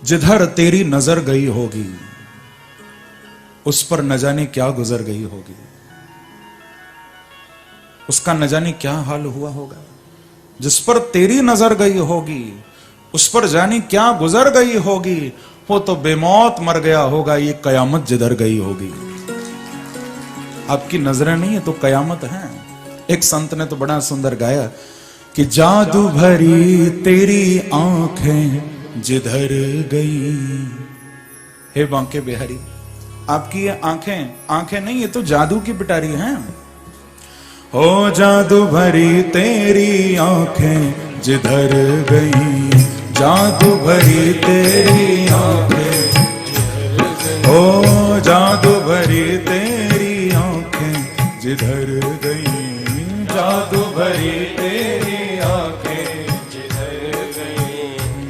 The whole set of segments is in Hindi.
जिधर तेरी नजर गई होगी उस पर न जाने क्या गुजर गई होगी, उसका न जाने क्या हाल हुआ होगा। जिस पर तेरी नजर गई होगी उस पर जाने क्या गुजर गई होगी, वो तो बेमौत मर गया होगा, ये कयामत जिधर गई होगी। आपकी नजरें नहीं है तो कयामत है। एक संत ने तो बड़ा सुंदर गाया कि जादू भरी तेरी आंखें जिधर गई। हे बांके बिहारी, आपकी ये आंखें नहीं, ये तो जादू की पिटारी हैं। हो जादू भरी तेरी आंखें जिधर गई, जादू भरी तेरी आंखें, हो जादू भरी तेरी आंखें जिधर गई, जादू भरी तेरी आंखें जिधर गई,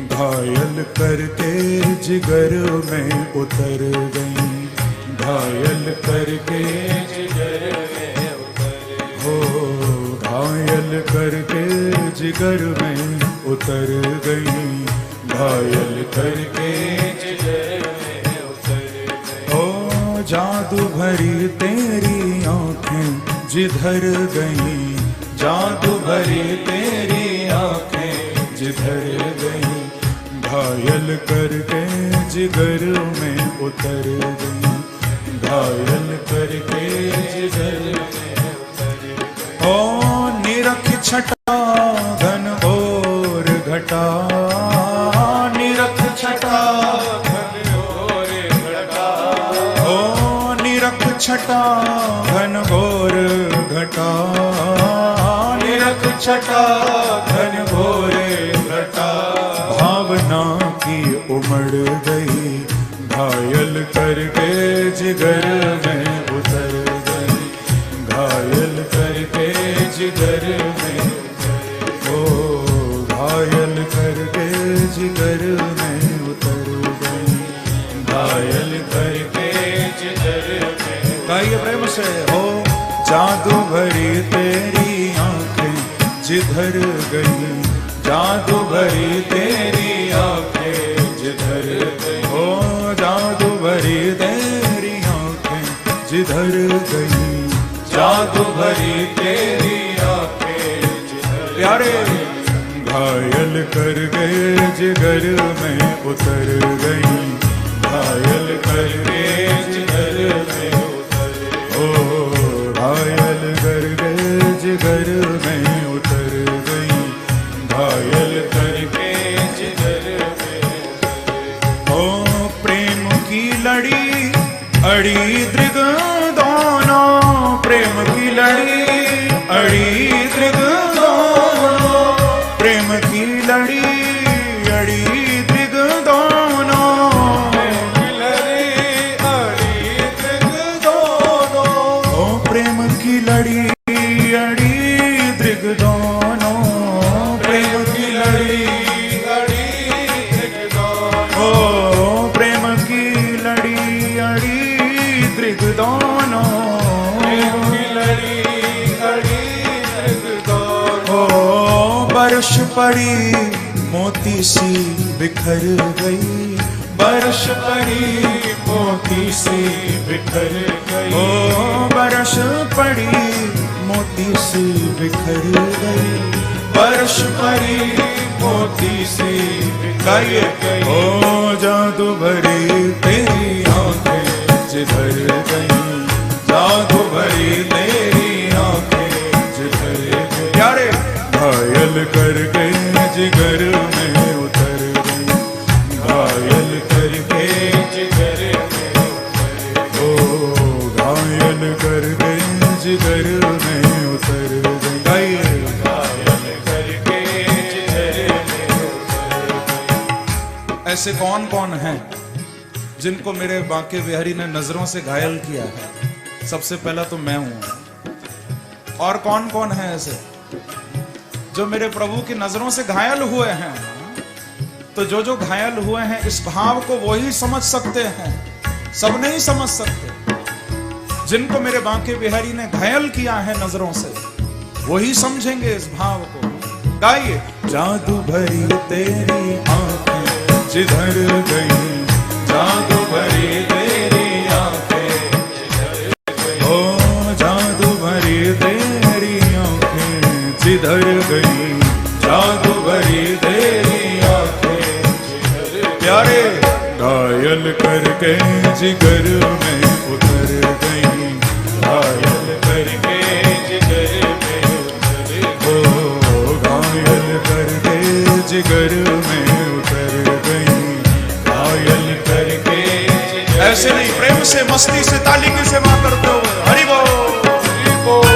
घायल करके जिगर में उतर गई, घायल करके जिगर में उतर, हो घायल करके जिगर में उतर गई, घायल करके जिगर में उतर गई। ओ जादू भरी तेरी आंखें जिधर गई, जादू भरी तेरी आंखें जिधर गई, घायल करके जिगर में उतर गई, घायल करके जिगर में उतर गई। ओ निरख छटा घन घोर घटा, निरख छटा घन घोर घटा, ओ निरख छटा घन घोर घटा, निरख छटा घन घोर घटा, भावना की उमड़ गई, घायल करके जिगर में उतर गई, घायल करके जिगर में उतर, ओ घायल करके जिगर में उतर गई, घायल करके जिगर में। गाइए प्रेम से। हो जादू भरी तेरी आंखें जिधर गई, जादू भरी तेरी आंखें जिधर गई, हो जादू भरी तेरी आंखें जिधर गई, जादू भरी तेरी आंखें जिधर प्यारे, घायल कर गए जिगर में उतर गई, घायल कर गए जिगर में उतर, ओ घायल कर गए जिगर में उतर गई, घायल करके जिगर में उतर। ओ प्रेम की लड़ी अड़ी दृग दोनों, प्रेम की लड़ी अड़ी दृग दोनों, प्रेम की लड़ी अड़ी दृग दोनों, प्रेम की लड़ी अड़ी दृग दोनों, ओ प्रेम की लड़ी अड़ी दृग दोनों, प्रेम की लड़ी अड़ी दृग दोनों, ओ प्रेम की लड़ी अड़ी दृग दोनों, प्रेम की लड़ी अड़ी दृग दोनों, ओ बरस पड़ी मोती सी बिखर गई, बरस पड़ी मोती सी बिखर गई, ओ बरस पड़ी मोती सी बिखर गई, बरस पड़ी मोती सी बिखर गई, ओ जादू भरी तेरी आंखें जिधर गई, जादू भरी तेरी आंखें जिधर गई, प्यारे घायल करके जिगर में उतर गई, घायल करके जिगर में उतर, ओ घायल करके जिगर में उतर गई, घायल करके जिगर में उतर गई। ऐसे कौन कौन हैं जिनको मेरे बांके बिहारी ने नजरों से घायल किया है? सबसे पहला तो मैं हूं। और कौन कौन है ऐसे जो मेरे प्रभु की नजरों से घायल हुए हैं? तो जो घायल हुए हैं इस भाव को वो ही समझ सकते हैं, सब नहीं समझ सकते। जिनको मेरे बांके बिहारी ने घायल किया है नजरों से वही समझेंगे इस भाव को। गाइए। जादू भरी तेरी आंखें जिधर गई, जिधर गई जादू भरी तेरी आंखें जिधर प्यारे घायल करके जिगर में उतर गई, घायल करके जिगर में उतर गई, घायल करके जिगर में उतर गई, घायल करके। ऐसे नहीं, प्रेम से मस्ती से ताली की सेवा करते हो। हरि बोल हरि बोल।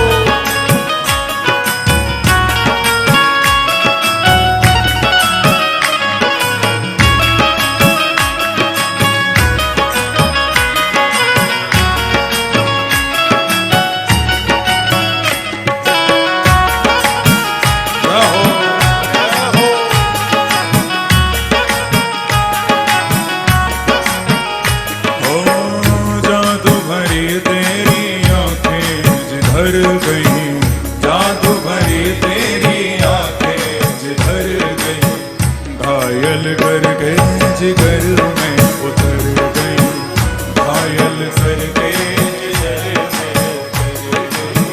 जादू भरी तेरी आंखें जिधर गई, घायल करके जिगर में उतर गई, घायल करके जिगर में उतर गई।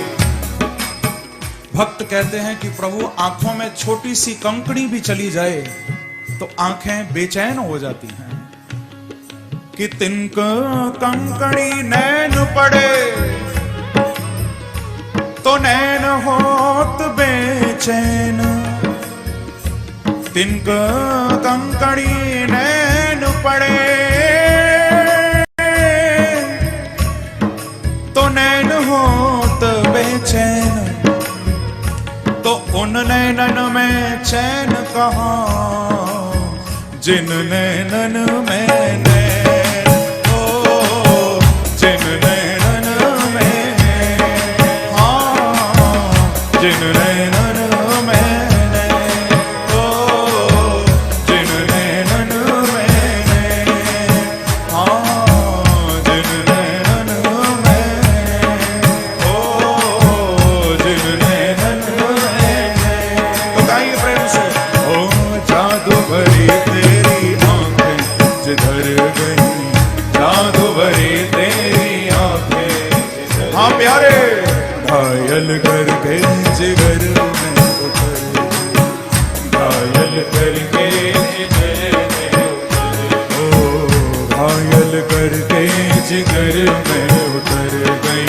भक्त कहते हैं कि प्रभु आंखों में छोटी सी कंकड़ी भी चली जाए तो आंखें बेचैन हो जाती हैं, कि तिनक कंकड़ी नैन पड़े तो नैन होत बेचैन, तिनक कंकड़ी नैन पड़े तो नैन होत बेचैन, तो उन नैनन में चैन कहाँ जिन नैनन में नैन हो, जिन नैनन में जिन नैनन में नैन हो, जिन नैनन में नैन, जिन नैनन में हो, जिन नैनन में नैन। तो गाइए प्रेम से। ओ जादू भरी तेरी आंखें जिधर गई, जादू भरी तेरी आंखें। हाँ प्यारे, घायल करके जिगर में उतर गई, घायल करके जिगर में उतर गई, घायल करके जिगर में उतर गई,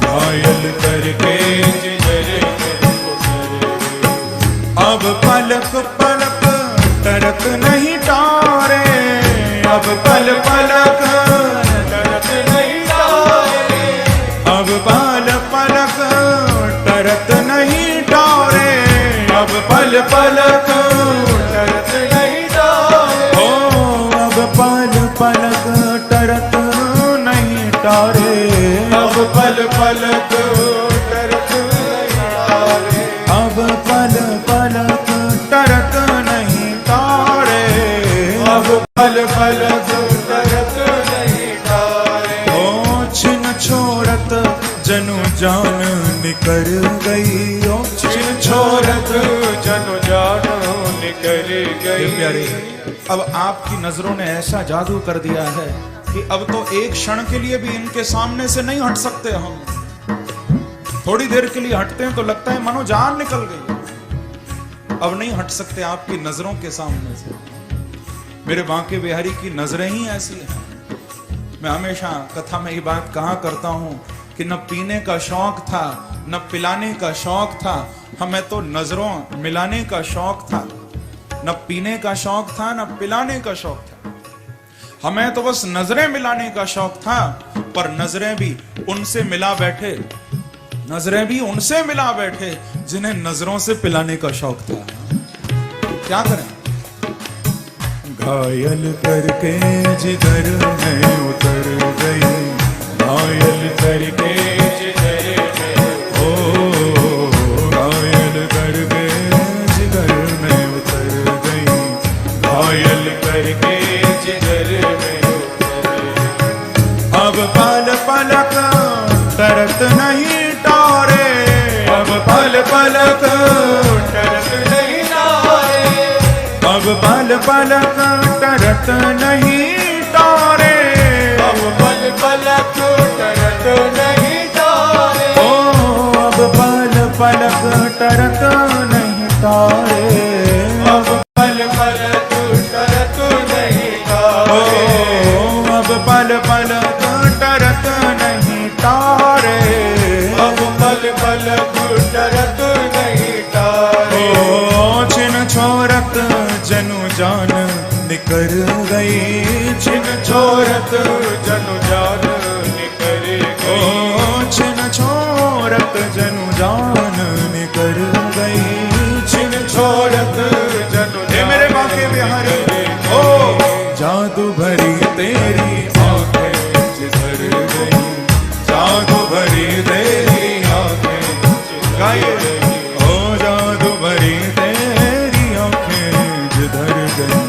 घायल करके जिगर में उतर गई। अब पलक पलक तरक नहीं तारे, अब पल पलक तरक नहीं तारे, अब पल पलक तरत नहीं तारे, अब पल पलक तरत नहीं तारे, ओ अब पल पलक तरत नहीं तारे, अब पल पलक तरत नहीं तारे, अब पल पलक तरत नहीं तारे, अब पल पलक तरत नहीं तारे। ओ छिन छोड़त जनु जान निकल गई, ओ छिन छोड़त जनु जान निकल गई। प्यारे, अब आपकी नजरों ने ऐसा जादू कर दिया है कि अब तो एक क्षण के लिए भी इनके सामने से नहीं हट सकते हम। थोड़ी देर के लिए हटते हैं तो लगता है मानो जान निकल गई। अब नहीं हट सकते आपकी नजरों के सामने से। मेरे बांके बिहारी की नजरें ही ऐसी हैं। मैं हमेशा कथा में ये बात कहा करता हूं कि न पीने का शौक था, न पिलाने का शौक था, हमें तो नजरों मिलाने का शौक था। न पीने का शौक था, न पिलाने का शौक था, हमें तो बस नजरें मिलाने का शौक था। पर नजरें भी उनसे मिला बैठे, नजरें भी उनसे मिला बैठे जिन्हें नजरों से पिलाने का शौक था। क्या करें? घायल करके जिधर में उतर गई, घायल करके जिधर में, ओ घायल करके जिधर में उतर गई, घायल करके जिधर में उतर गई। अब पल पलक तरत नहीं तारे, अब पल पलक तरत नहीं तारे, अब पल पलक तरत नहीं तारे, अब पल पलक तरत नहीं तारे, ओ अब पल पलक तरत तारे, अब पल पल तू तरत नहीं तारे, अब पल पल तू तरत नहीं तारे, अब पल पल तू तरत नहीं तारे, छिन छोरत जनु जान निकर गई, छिन छोरत जनु जान निकर गई, छिन छोरत जनु जान निकर गई, छिन छोरत जनु हे मेरे बांके बिहारी, ओ जादू भरी तेरी आंखें जिधर गई, जादू भरी तेरी आंखें गाइए, ओ जादू भरी तेरी आंखें जिधर गई,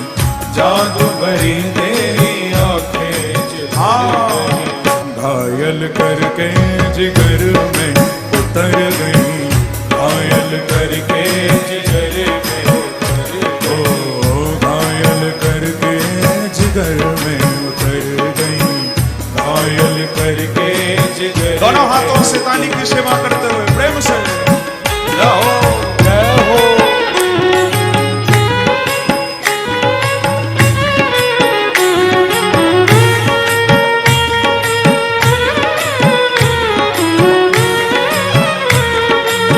जादू भरी तेरी आंखें जिधर गई, घायल करके जिगर में उतर गई, घायल करके जिगर में उतर ओ घायल करके जिगर में उतर गई, घायल करके जिगर। दोनों हाथों से ताली की सेवा करते हुए प्रेम से जाओ जय हो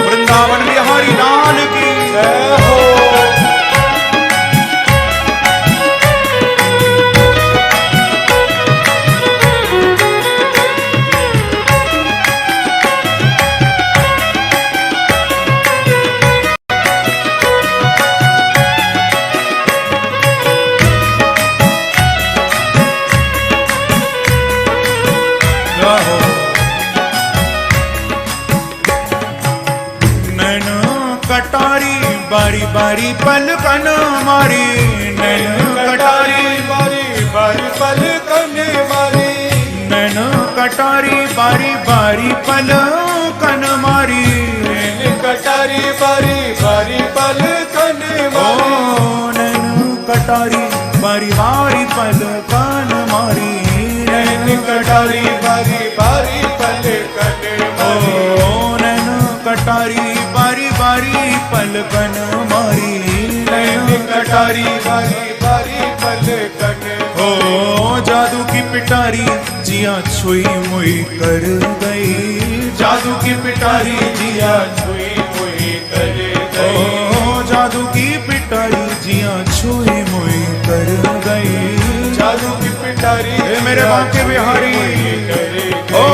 वृंदावन बिहारी लाल की जय हो नैन कटारी बारी बारी पलकन मारी, नैन कटारी बारी बारी पल कने मारी, नैन कटारी बारी बारी पलकन मारी, कटारी बारी बारी पल कने ओ मारी, नैन कटारी बारी बारी पलकन मारी, नैन कटारी बारी बारी पल कने मारी, ओ नैन कटारी बारी बारी पलकन मारी, नैन कटारी बारी बारी पल कने ओ जादू की पिटारी जिया छुई मुई कर गई, जादू की पिटारी जिया छुई मुई कर गई, ओ जादू की पिटारी जिया छुई मुई कर गई, जादू की पिटारी हे मेरे बांके बिहारी, ओ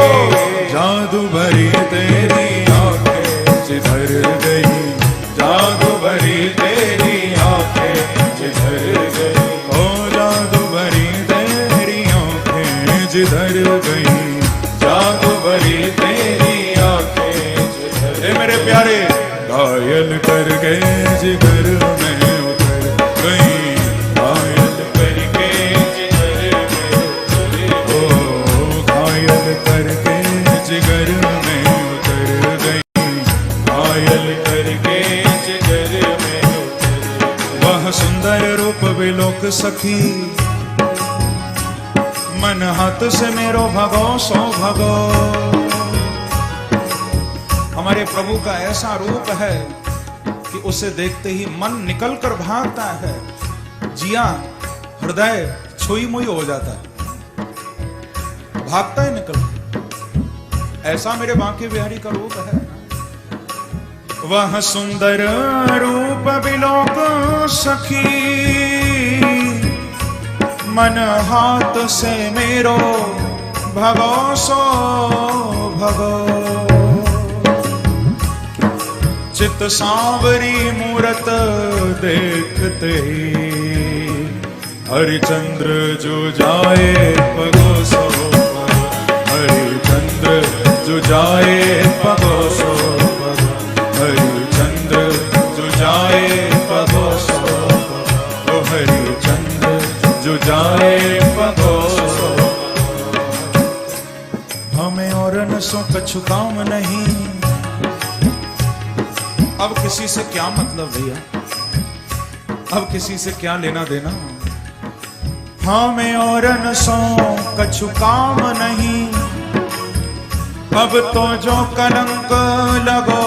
जादू भरी तेरी आंखें जिधर गई, जादू भरी तेरी आंखें जिधर गई, ओ जादू भरी तेरी आंखें जिधर गई, जादू भरी तेरी आंखें जिधर। हे मेरे प्यारे घायल करके जिगर में उतर गई, घायल करके जिगर में उतर गई, ओ घायल करके जिगर में उतर गई, घायल करके जिगर में उतर गई, वह सुंदर रूप विलोक सखी, मन हाथ से मेरो भगो सो भगो। हमारे प्रभु का ऐसा रूप है कि उसे देखते ही मन निकल कर भागता है, जिया हृदय छुई मुई हो जाता है, भागता है निकल। ऐसा मेरे बांके बिहारी का रूप है। वह सुंदर रूप विलोक सखी, मन हाथ से मेरो भगो सो भगो। चित सांवरी मूरत देखते ही, हरिचंद्र जो जाए पगो सो पगो, हरिचंद्र जो जाए पगो सो पगो, हरिचंद्र जो जाए पगो सो पगो, हरिचंद्र जो जाए पगो सो। हमें और न सो कछु काम नहीं, अब किसी से क्या मतलब भैया, अब किसी से क्या लेना देना। हमें और न सो कछु काम नहीं, अब तो जो कलंक लगो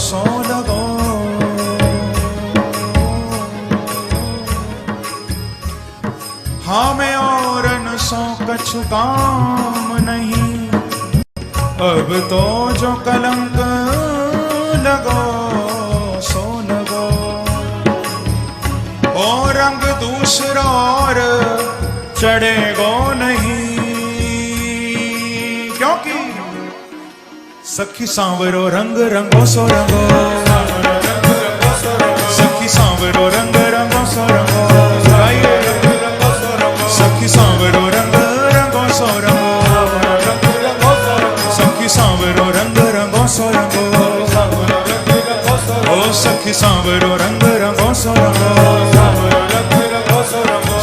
सो लगो। हाँ मैं और न सो कछु काम नहीं, अब तो जो कलंक लगो सो लगो। और रंग दूसरा और चढ़ेगो नहीं, क्योंकि सखी सांवरो रंग रंगो सो रंगो, सखी सांवरो रंग रंगो सो रंगो, सखी सांवरो रंग रंगो सो रंगो, सखी सांवरो रंग रंगो सो रंगो, ओ सखी सांवरो रंग रंगो सो रंगो,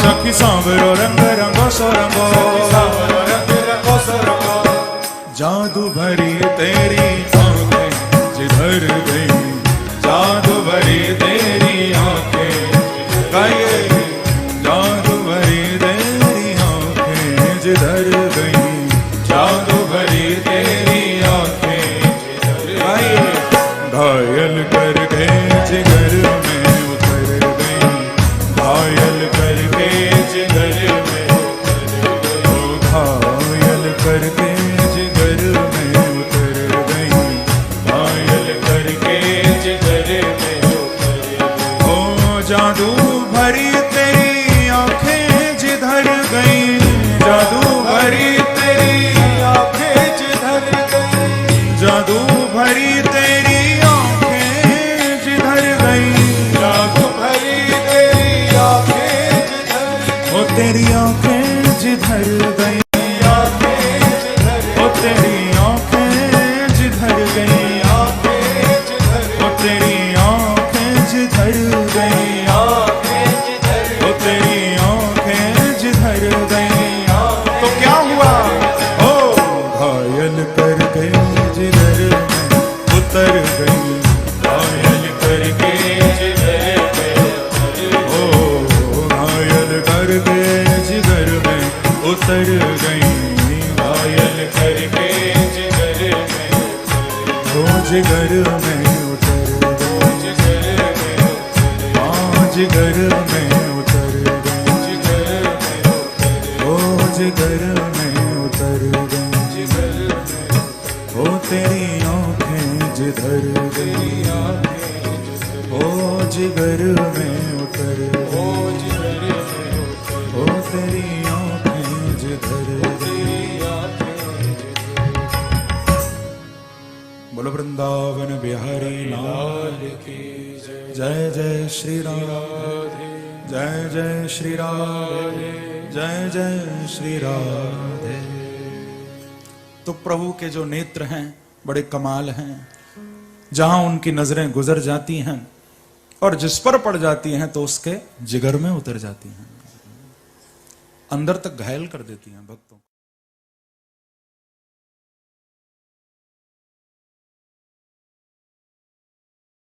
सखी सांवरो रंग रंगो सो रंगो। जादू भरी तेरी आंखें जिधर गई, जादू भरी तेरी आंखें गाये, जादू भरी तेरी आंखें जिधर गई, जादू भरी तेरी आंखें गाये। घायल करके जिगर में उतर गई, घायल करके जिगर में उतर गई, घायल करके जादू भरी तेरी आंखें जिधर गई, जादू भरी तेरी आंखें जिधर गई, जादू भरी तेरी आंखें जिधर गई, जादू भरी तेरी आंखें जिधर, ओ तेरी आंखें जिधर गई, ओ तेरी आंखें जिधर गई, ओ तेरी आंखें जिधर गई, ओ तेरी आंखें जिधर गई। तो क्या हुआ? ओ घायल करके जिधर में उतर गई, घायल करके जिधर में, ओ घायल करके जिधर में उतर गई, घायल करके जिधर में, ओ जिगर में उतर गई, जिगर में उतर गई, ओ जिगर में उतर गई, ओ तेरी आंखें जिधर गई, ओ जिगर में उतर गई, ओ तेरी आंखें जिधर गई। बोलो वृंदावन बिहारी लाल की जय, जय श्री राधे, जय जय श्री राधे, जय जय श्री राधे। तो प्रभु के जो नेत्र हैं बड़े कमाल हैं, जहां उनकी नजरें गुजर जाती हैं और जिस पर पड़ जाती हैं तो उसके जिगर में उतर जाती हैं, अंदर तक घायल कर देती हैं भक्तों को।